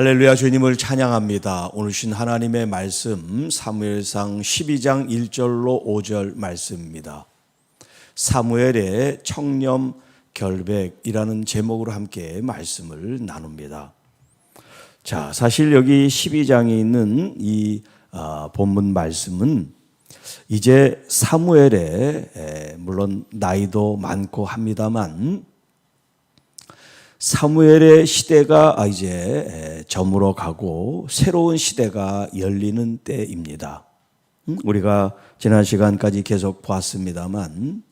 할렐루야. 주님을 찬양합니다. 오늘 주신 하나님의 말씀 사무엘상 12장 1절로 5절 말씀입니다. 사무엘의 청렴 결백이라는 제목으로 함께 말씀을 나눕니다. 자, 사실 여기 12장에 있는 이 본문 말씀은 이제 사무엘의 물론 나이도 많고 합니다만 사무엘의 시대가 이제 저물어 가고 새로운 시대가 열리는 때입니다. 우리가 지난 시간까지 계속 보았습니다만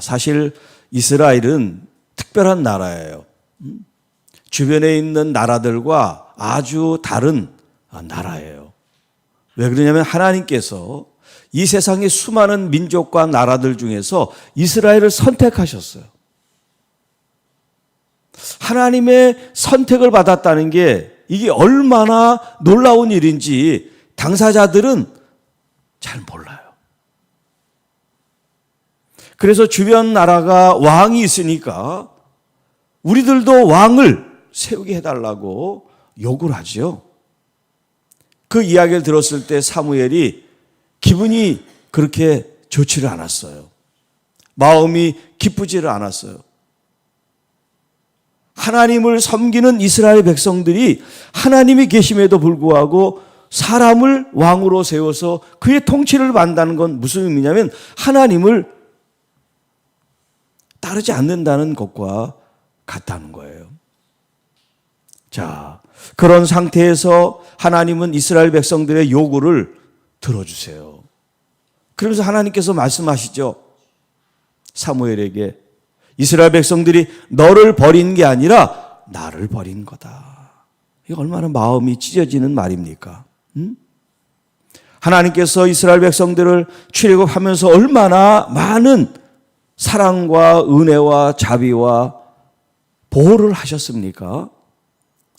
사실 이스라엘은 특별한 나라예요. 주변에 있는 나라들과 아주 다른 나라예요. 왜 그러냐면 하나님께서 이 세상의 수많은 민족과 나라들 중에서 이스라엘을 선택하셨어요. 하나님의 선택을 받았다는 게 이게 얼마나 놀라운 일인지 당사자들은 잘 몰라요. 그래서 주변 나라가 왕이 있으니까 우리들도 왕을 세우게 해달라고 요구를 하죠. 그 이야기를 들었을 때 사무엘이 기분이 그렇게 좋지를 않았어요. 마음이 기쁘지를 않았어요. 하나님을 섬기는 이스라엘 백성들이 하나님이 계심에도 불구하고 사람을 왕으로 세워서 그의 통치를 받는다는 건 무슨 의미냐면 하나님을 따르지 않는다는 것과 같다는 거예요. 자, 그런 상태에서 하나님은 이스라엘 백성들의 요구를 들어주세요. 그러면서 하나님께서 말씀하시죠. 사무엘에게 이스라엘 백성들이 너를 버린 게 아니라 나를 버린 거다. 이게 얼마나 마음이 찢어지는 말입니까? 하나님께서 이스라엘 백성들을 출애굽하면서 얼마나 많은 사랑과 은혜와 자비와 보호를 하셨습니까?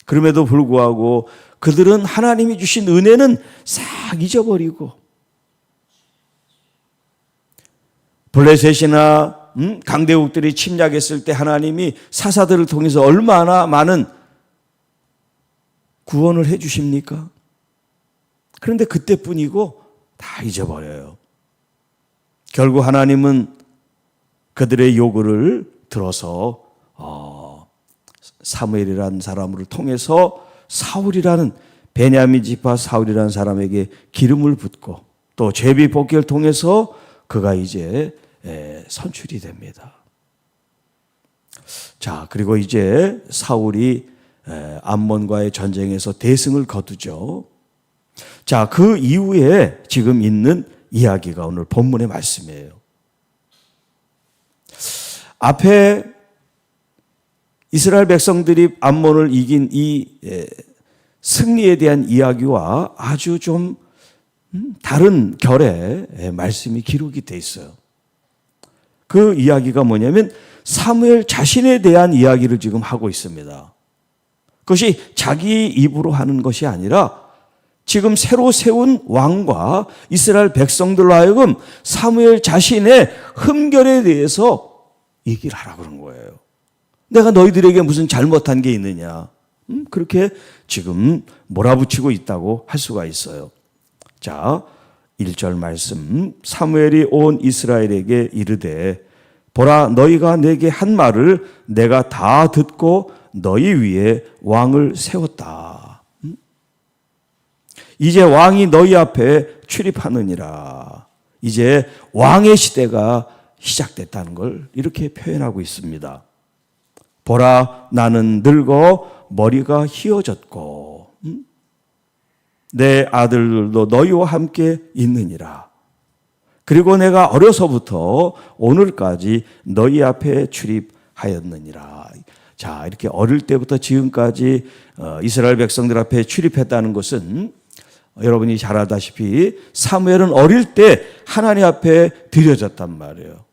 그럼에도 불구하고 그들은 하나님이 주신 은혜는 싹 잊어버리고 블레셋이나 강대국들이 침략했을 때 하나님이 사사들을 통해서 얼마나 많은 구원을 해 주십니까? 그런데 그때뿐이고 다 잊어버려요. 결국 하나님은 그들의 요구를 들어서 사무엘이라는 사람을 통해서 사울이라는 베냐민 지파 사울이라는 사람에게 기름을 붓고 또 제비 뽑기를 통해서 그가 이제 선출이 됩니다. 자, 그리고 이제 사울이 암몬과의 전쟁에서 대승을 거두죠. 자, 그 이후에 지금 있는 이야기가 오늘 본문의 말씀이에요. 앞에 이스라엘 백성들이 암몬을 이긴 이 승리에 대한 이야기와 아주 좀 다른 결의 말씀이 기록이 돼 있어요. 그 이야기가 뭐냐면 사무엘 자신에 대한 이야기를 지금 하고 있습니다. 그것이 자기 입으로 하는 것이 아니라 지금 새로 세운 왕과 이스라엘 백성들로 하여금 사무엘 자신의 흠결에 대해서 얘기를 하라고 그런 거예요. 내가 너희들에게 무슨 잘못한 게 있느냐. 그렇게 지금 몰아붙이고 있다고 할 수가 있어요. 자, 1절 말씀. 사무엘이 온 이스라엘에게 이르되 보라, 너희가 내게 한 말을 내가 다 듣고 너희 위에 왕을 세웠다. 이제 왕이 너희 앞에 출입하느니라. 이제 왕의 시대가 시작됐다는 걸 이렇게 표현하고 있습니다. 보라, 나는 늙어 머리가 휘어졌고 내 아들들도 너희와 함께 있느니라. 그리고 내가 어려서부터 오늘까지 너희 앞에 출입하였느니라. 자, 이렇게 어릴 때부터 지금까지 이스라엘 백성들 앞에 출입했다는 것은 여러분이 잘 알다시피 사무엘은 어릴 때 하나님 앞에 드려졌단 말이에요.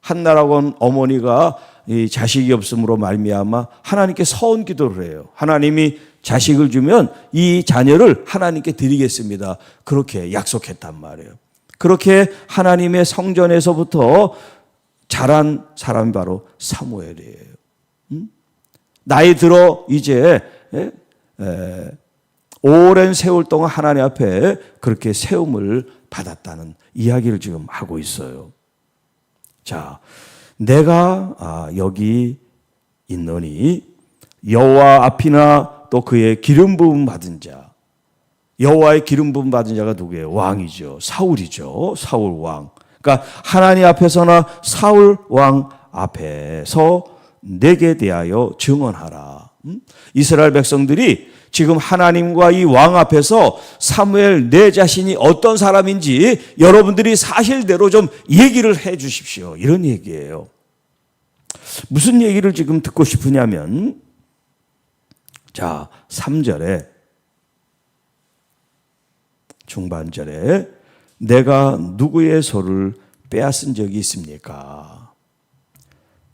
한나라고 어머니가 이 자식이 없음으로 말미암아 하나님께 서원 기도를 해요. 하나님이 자식을 주면 이 자녀를 하나님께 드리겠습니다. 그렇게 약속했단 말이에요. 그렇게 하나님의 성전에서부터 자란 사람이 바로 사무엘이에요. 나이 들어 이제 오랜 세월 동안 하나님 앞에 그렇게 세움을 받았다는 이야기를 지금 하고 있어요. 자, 내가 여기 있노니 여호와 앞이나 또 그의 기름 부음 받은 자, 여호와의 기름 부음 받은 자가 누구예요? 왕이죠. 사울이죠. 사울 왕. 그러니까 하나님 앞에서나 사울 왕 앞에서 내게 대하여 증언하라. 이스라엘 백성들이 지금 하나님과 이 왕 앞에서 사무엘 내 자신이 어떤 사람인지 여러분들이 사실대로 좀 얘기를 해 주십시오. 이런 얘기예요. 무슨 얘기를 지금 듣고 싶으냐면, 자, 3절에 중반절에 내가 누구의 소를 빼앗은 적이 있습니까?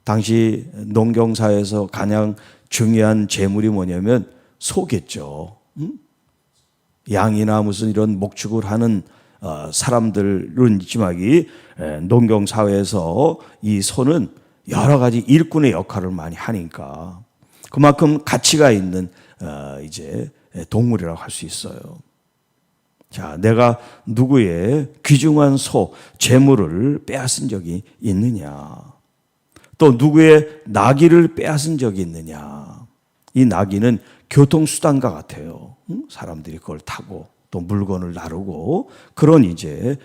당시 농경사에서 가장 중요한 재물이 뭐냐면 소겠죠. 양이나 무슨 이런 목축을 하는 사람들은 있지만 농경사회에서 이 소는 여러 가지 일꾼의 역할을 많이 하니까 그만큼 가치가 있는 이제 동물이라고 할 수 있어요. 자, 내가 누구의 귀중한 소, 재물을 빼앗은 적이 있느냐? 또 누구의 나귀를 빼앗은 적이 있느냐? 이 나귀는 교통수단과 같아요. 사람들이 그걸 타고 또 물건을 나르고 그런 이제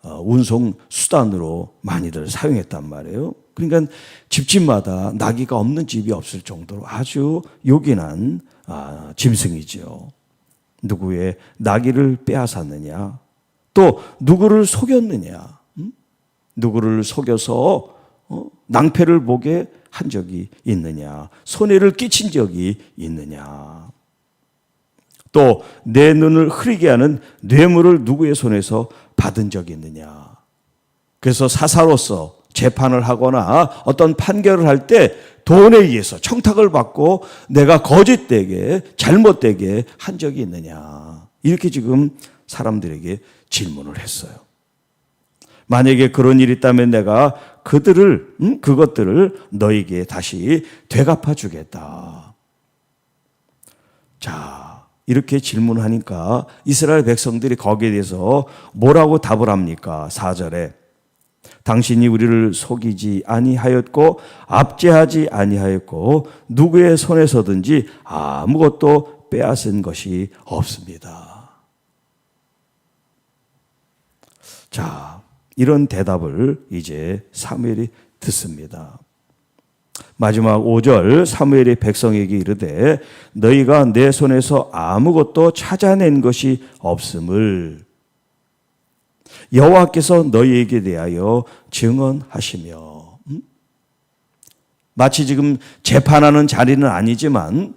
운송 수단으로 많이들 사용했단 말이에요. 그러니까 집집마다 나귀가 없는 집이 없을 정도로 아주 요긴한 짐승이죠. 누구의 나귀를 빼앗았느냐? 또 누구를 속였느냐? 누구를 속여서 낭패를 보게 한 적이 있느냐? 손해를 끼친 적이 있느냐? 또 내 눈을 흐리게 하는 뇌물을 누구의 손에서 받은 적이 있느냐? 그래서 사사로서 재판을 하거나 어떤 판결을 할 때 돈에 의해서 청탁을 받고 내가 거짓되게 잘못되게 한 적이 있느냐? 이렇게 지금 사람들에게 질문을 했어요. 만약에 그런 일이 있다면 내가 그것들을 너에게 다시 되갚아 주겠다. 자, 이렇게 질문하니까 이스라엘 백성들이 거기에 대해서 뭐라고 답을 합니까? 4절에 당신이 우리를 속이지 아니하였고 압제하지 아니하였고 누구의 손에서든지 아무것도 빼앗은 것이 없습니다. 자, 이런 대답을 이제 사무엘이 듣습니다. 마지막 5절 사무엘이 백성에게 이르되 너희가 내 손에서 아무것도 찾아낸 것이 없음을 여호와께서 너희에게 대하여 증언하시며. 마치 지금 재판하는 자리는 아니지만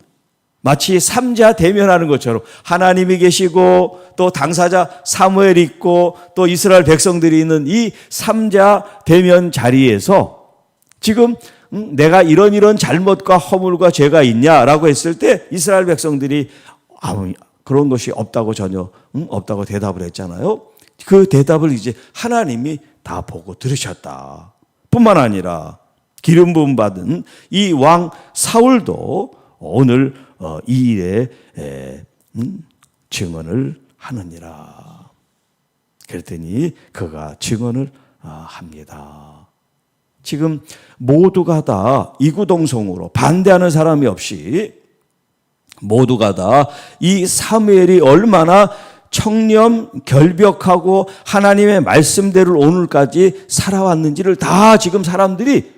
마치 삼자 대면하는 것처럼 하나님이 계시고 또 당사자 사무엘이 있고 또 이스라엘 백성들이 있는 이 삼자 대면 자리에서 지금 내가 이런 잘못과 허물과 죄가 있냐라고 했을 때 이스라엘 백성들이 그런 것이 없다고 전혀 없다고 대답을 했잖아요. 그 대답을 이제 하나님이 다 보고 들으셨다. 뿐만 아니라 기름 부음 받은 이 왕 사울도 오늘 이 일에 증언을 하느니라. 그랬더니 그가 증언을 합니다. 지금 모두가 다 이구동성으로 반대하는 사람이 없이 모두가 다 이 사무엘이 얼마나 청렴 결벽하고 하나님의 말씀대로 오늘까지 살아왔는지를 다 지금 사람들이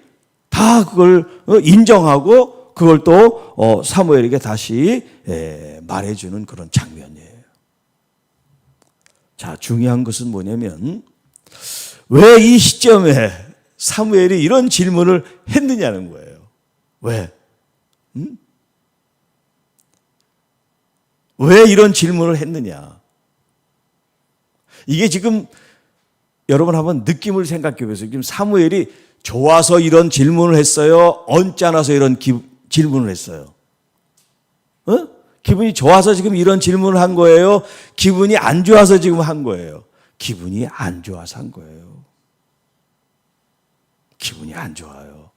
다 그걸 인정하고 그걸 또 사무엘에게 다시 말해주는 그런 장면이에요. 자, 중요한 것은 뭐냐면 왜 이 시점에 사무엘이 이런 질문을 했느냐는 거예요. 왜? 왜 이런 질문을 했느냐? 이게 지금 여러분 한번 느낌을 생각해 보세요. 지금 사무엘이 좋아서 이런 질문을 했어요? 언짢아서 이런 질문을 했어요? 기분이 좋아서 지금 이런 질문을 한 거예요? 기분이 안 좋아서 지금 한 거예요? 기분이 안 좋아서 한 거예요. 기분이 안 좋아요.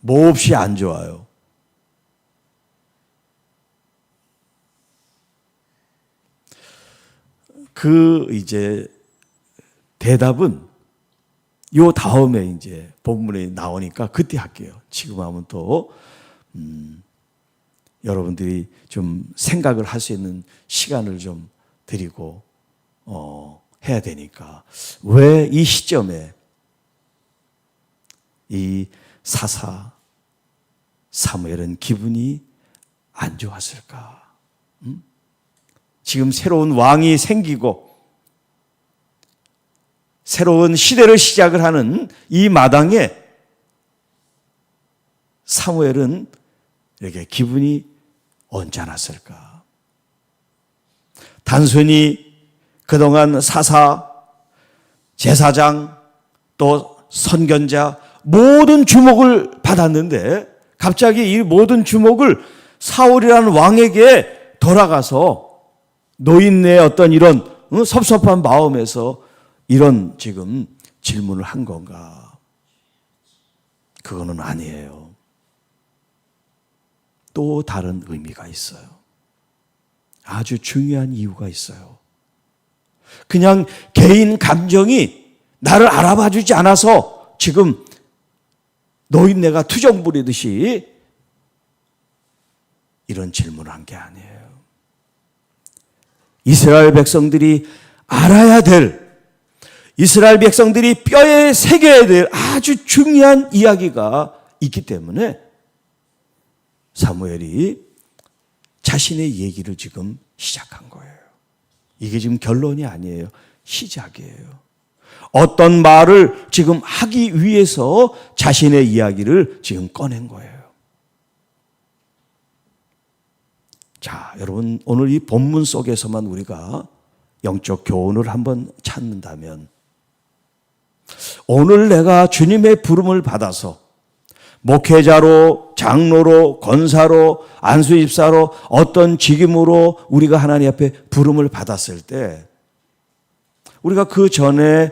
몹시 안 좋아요. 이제 대답은 요 다음에 이제 본문에 나오니까 그때 할게요. 지금 하면 또 여러분들이 좀 생각을 할 수 있는 시간을 좀 드리고 해야 되니까 왜 이 시점에 이 사사 사무엘은 기분이 안 좋았을까? 지금 새로운 왕이 생기고 새로운 시대를 시작을 하는 이 마당에 사무엘은 이렇게 기분이 언짢았을까? 단순히 그동안 사사, 제사장, 또 선견자 모든 주목을 받았는데 갑자기 이 모든 주목을 사울이라는 왕에게 돌아가서 노인네의 어떤 이런 섭섭한 마음에서 이런 지금 질문을 한 건가? 그거는 아니에요. 또 다른 의미가 있어요. 아주 중요한 이유가 있어요. 그냥 개인 감정이 나를 알아봐 주지 않아서 지금 노인네가 투정 부리듯이 이런 질문을 한 게 아니에요. 이스라엘 백성들이 알아야 될, 이스라엘 백성들이 뼈에 새겨야 될 아주 중요한 이야기가 있기 때문에 사무엘이 자신의 얘기를 지금 시작한 거예요. 이게 지금 결론이 아니에요. 시작이에요. 어떤 말을 지금 하기 위해서 자신의 이야기를 지금 꺼낸 거예요. 자, 여러분 오늘 이 본문 속에서만 우리가 영적 교훈을 한번 찾는다면 오늘 내가 주님의 부름을 받아서 목회자로, 장로로, 권사로, 안수집사로 어떤 직임으로 우리가 하나님 앞에 부름을 받았을 때 우리가 그 전에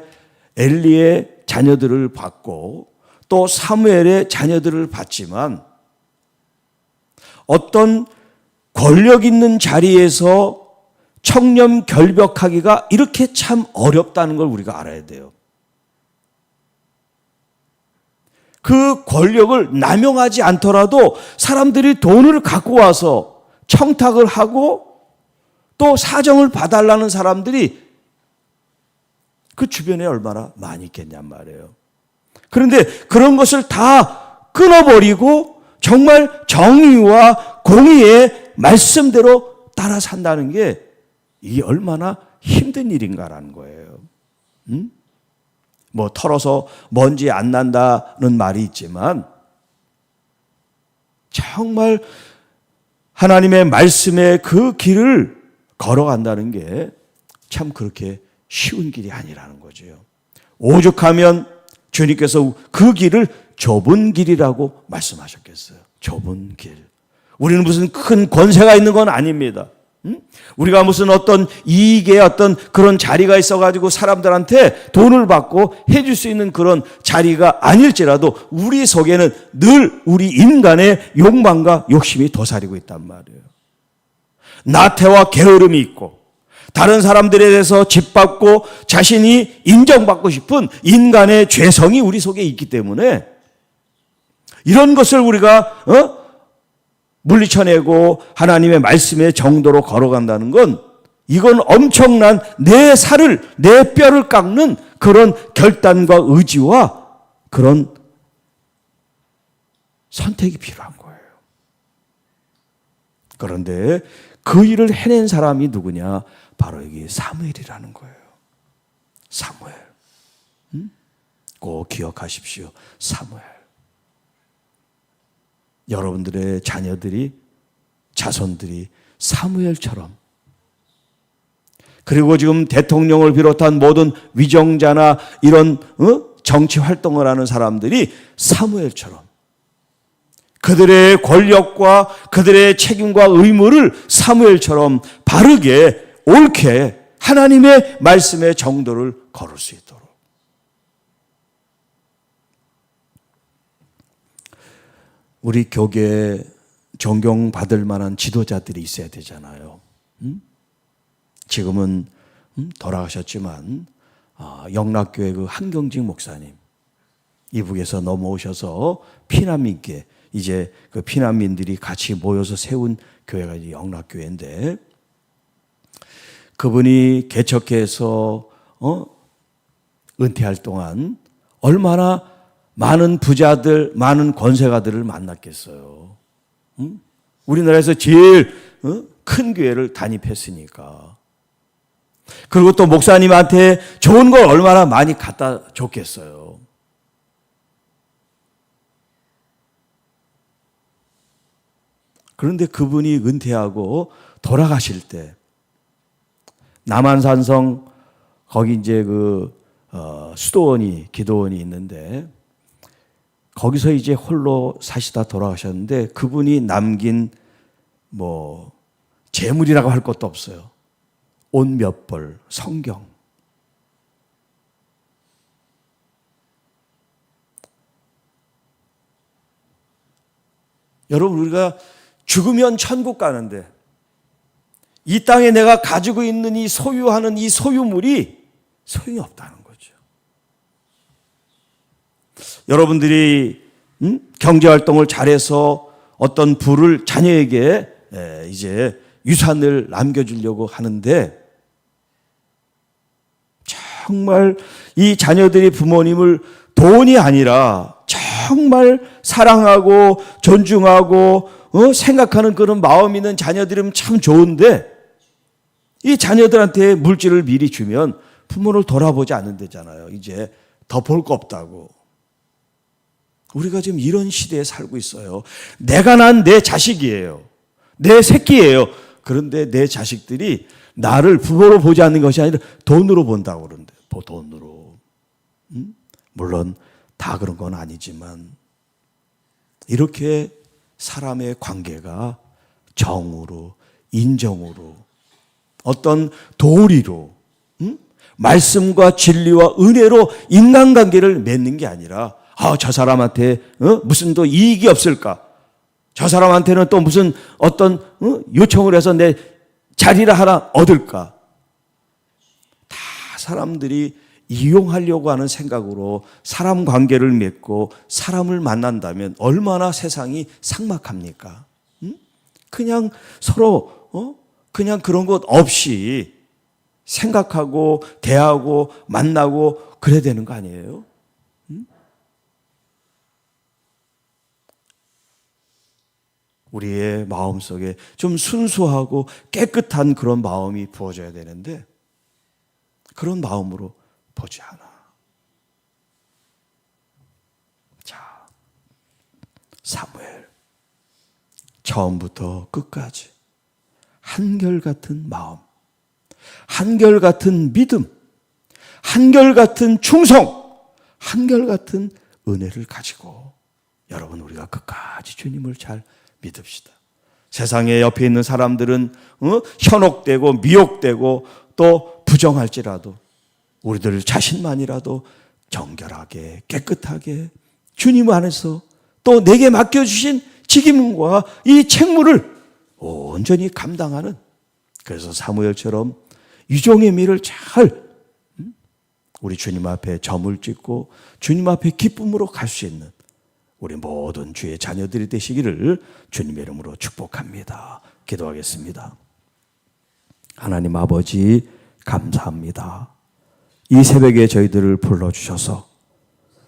엘리의 자녀들을 받고 또 사무엘의 자녀들을 받지만 어떤 권력 있는 자리에서 청렴 결벽하기가 이렇게 참 어렵다는 걸 우리가 알아야 돼요. 그 권력을 남용하지 않더라도 사람들이 돈을 갖고 와서 청탁을 하고 또 사정을 봐달라는 사람들이 그 주변에 얼마나 많이 있겠냔 말이에요. 그런데 그런 것을 다 끊어버리고 정말 정의와 공의의 말씀대로 따라 산다는 게 이게 얼마나 힘든 일인가라는 거예요. 뭐 털어서 먼지 안 난다는 말이 있지만 정말 하나님의 말씀의 그 길을 걸어간다는 게 참 그렇게 쉬운 길이 아니라는 거죠. 오죽하면 주님께서 그 길을 좁은 길이라고 말씀하셨겠어요. 좁은 길. 우리는 무슨 큰 권세가 있는 건 아닙니다. 우리가 무슨 어떤 이익의 어떤 그런 자리가 있어가지고 사람들한테 돈을 받고 해줄 수 있는 그런 자리가 아닐지라도 우리 속에는 늘 우리 인간의 욕망과 욕심이 도사리고 있단 말이에요. 나태와 게으름이 있고 다른 사람들에 대해서 짓밟고 자신이 인정받고 싶은 인간의 죄성이 우리 속에 있기 때문에 이런 것을 우리가 물리쳐내고 하나님의 말씀의 정도로 걸어간다는 건 이건 엄청난 내 살을, 내 뼈를 깎는 그런 결단과 의지와 그런 선택이 필요한 거예요. 그런데 그 일을 해낸 사람이 누구냐? 바로 여기 사무엘이라는 거예요. 사무엘. 꼭 기억하십시오. 사무엘. 여러분들의 자녀들이, 자손들이 사무엘처럼, 그리고 지금 대통령을 비롯한 모든 위정자나 이런 정치 활동을 하는 사람들이 사무엘처럼 그들의 권력과 그들의 책임과 의무를 사무엘처럼 바르게 옳게 하나님의 말씀의 정도를 걸을 수 있도록. 우리 교계에 존경받을 만한 지도자들이 있어야 되잖아요. 지금은 돌아가셨지만 영락교회 그 한경직 목사님, 이북에서 넘어오셔서 피난민께 이제 그 피난민들이 같이 모여서 세운 교회가 이제 영락교회인데, 그분이 개척해서 은퇴할 동안 얼마나 많은 부자들, 많은 권세가들을 만났겠어요. 우리나라에서 제일 큰 교회를 단입했으니까. 그리고 또 목사님한테 좋은 걸 얼마나 많이 갖다 줬겠어요. 그런데 그분이 은퇴하고 돌아가실 때 남한산성 거기 이제 수도원이, 기도원이 있는데 거기서 이제 홀로 사시다 돌아가셨는데, 그분이 남긴 재물이라고 할 것도 없어요. 옷 몇 벌, 성경. 여러분, 우리가 죽으면 천국 가는데 이 땅에 내가 가지고 있는 이 소유하는 이 소유물이 소용이 없다는 거죠. 여러분들이 경제활동을 잘해서 어떤 부를 자녀에게 이제 유산을 남겨주려고 하는데, 정말 이 자녀들이 부모님을 돈이 아니라 정말 사랑하고 존중하고 생각하는 그런 마음 있는 자녀들이면 참 좋은데, 이 자녀들한테 물질을 미리 주면 부모를 돌아보지 않는다잖아요. 이제 더 볼 거 없다고. 우리가 지금 이런 시대에 살고 있어요. 내가 난 내 자식이에요. 내 새끼예요. 그런데 내 자식들이 나를 부모로 보지 않는 것이 아니라 돈으로 본다고 그러는데, 돈으로. 물론 다 그런 건 아니지만, 이렇게 사람의 관계가 정으로, 인정으로, 어떤 도리로, 말씀과 진리와 은혜로 인간관계를 맺는 게 아니라, 저 사람한테 무슨 또 이익이 없을까? 저 사람한테는 또 무슨 어떤 요청을 해서 내 자리를 하나 얻을까? 다 사람들이 이용하려고 하는 생각으로 사람 관계를 맺고 사람을 만난다면 얼마나 세상이 삭막합니까? 그냥 서로 그냥 그런 것 없이 생각하고 대하고 만나고 그래야 되는 거 아니에요? 우리의 마음속에 좀 순수하고 깨끗한 그런 마음이 부어져야 되는데, 그런 마음으로 보지 않아. 자, 사무엘 처음부터 끝까지 한결같은 마음, 한결같은 믿음, 한결같은 충성, 한결같은 은혜를 가지고 여러분, 우리가 끝까지 주님을 잘 믿읍시다. 세상에 옆에 있는 사람들은 현혹되고 미혹되고 또 부정할지라도 우리들 자신만이라도 정결하게 깨끗하게 주님 안에서 또 내게 맡겨주신 직임과 이 책무를 온전히 감당하는, 그래서 사무엘처럼 유종의 미를 잘 우리 주님 앞에 점을 찍고 주님 앞에 기쁨으로 갈 수 있는 우리 모든 주의 자녀들이 되시기를 주님의 이름으로 축복합니다. 기도하겠습니다. 하나님 아버지, 감사합니다. 이 새벽에 저희들을 불러주셔서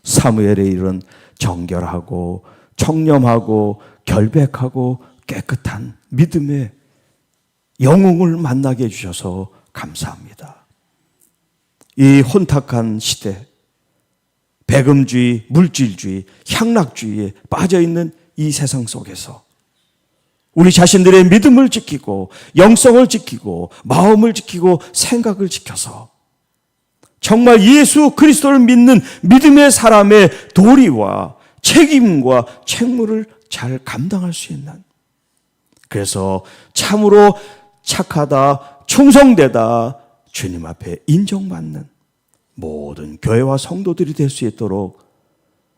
사무엘의 이런 정결하고 청렴하고 결백하고 깨끗한 믿음의 영웅을 만나게 해주셔서 감사합니다. 이 혼탁한 시대, 배금주의, 물질주의, 향락주의에 빠져있는 이 세상 속에서 우리 자신들의 믿음을 지키고 영성을 지키고 마음을 지키고 생각을 지켜서 정말 예수 그리스도를 믿는 믿음의 사람의 도리와 책임과 책무를 잘 감당할 수 있는, 그래서 참으로 착하다, 충성되다, 주님 앞에 인정받는 모든 교회와 성도들이 될 수 있도록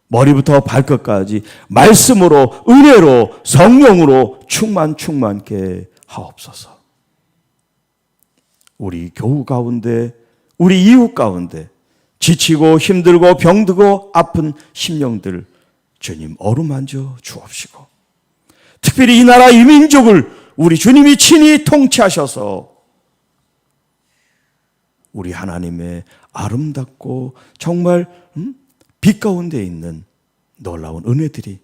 머리부터 발끝까지 말씀으로, 은혜로, 성령으로 충만케 하옵소서. 우리 교우 가운데, 우리 이웃 가운데 지치고 힘들고 병들고 아픈 심령들 주님 어루만져 주옵시고, 특별히 이 나라 이 민족을 우리 주님이 친히 통치하셔서 우리 하나님의 아름답고 정말 빛 가운데 있는 놀라운 은혜들이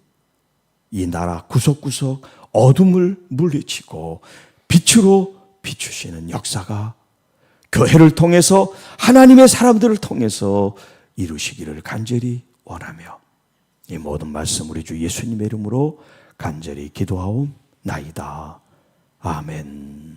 이 나라 구석구석 어둠을 물리치고 빛으로 비추시는 역사가 교회를 통해서, 하나님의 사람들을 통해서 이루시기를 간절히 원하며 이 모든 말씀 우리 주 예수님의 이름으로 간절히 기도하옵나이다. 아멘.